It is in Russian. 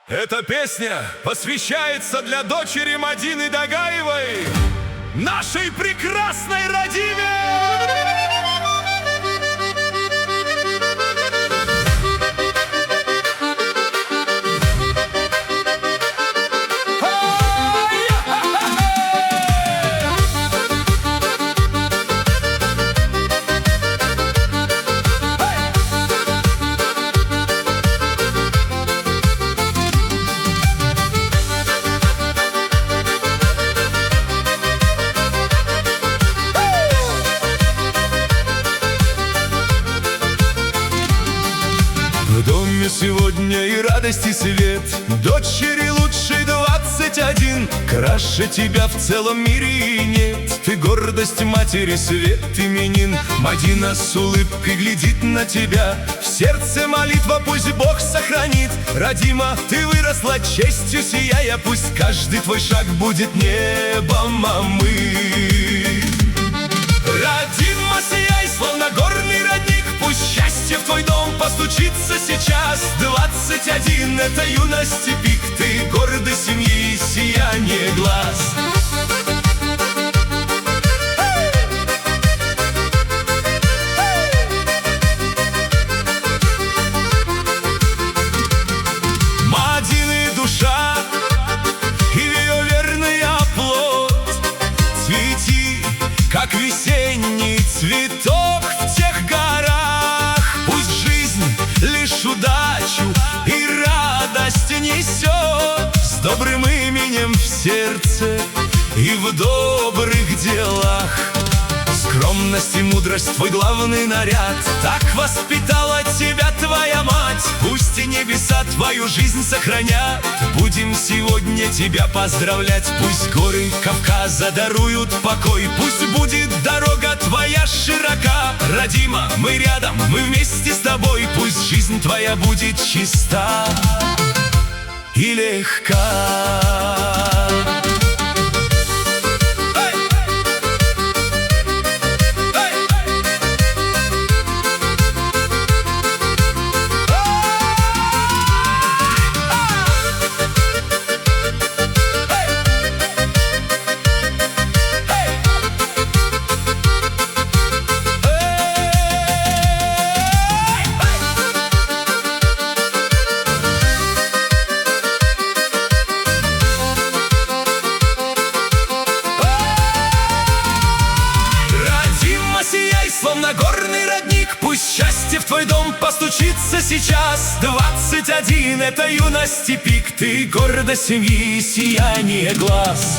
Эта песня посвящается для дочери Мадины Дагаевой, нашей прекрасной Радиме! В доме сегодня и радость, и свет. Дочери лучшей 21, краше тебя в целом мире и нет. Ты гордость матери, свет именин. Мадина с улыбкой глядит на тебя. В сердце молитва, пусть Бог сохранит. Радима, ты выросла честью сияя. Пусть каждый твой шаг будет небом омыт. Радима, сияй, словно горный родник. Пусть счастье в твой дом постучится сейчас. 21 — это юность и пик. Ты гордость семьи и сияние глаз. Мадины душа и ее верный оплот. Цвети, как весенний цветок в тех горах. Пусть жизнь лишь удачу и радость несет. С добрым именем в сердце и в добрых делах. Скромность и мудрость — твой главный наряд. Так воспитала тебя твоя мать. Пусть и небеса твою жизнь сохранят. Будем сегодня тебя поздравлять. Пусть горы Кавказа даруют покой. Пусть будет дорога твоя широка. Радима, мы рядом, мы вместе с тобой. Пусть жизнь твоя будет чиста и легка. Словно горный родник, пусть счастье в твой дом постучится сейчас. 21 — это юность и пик. Ты гордость семьи и сияние глаз.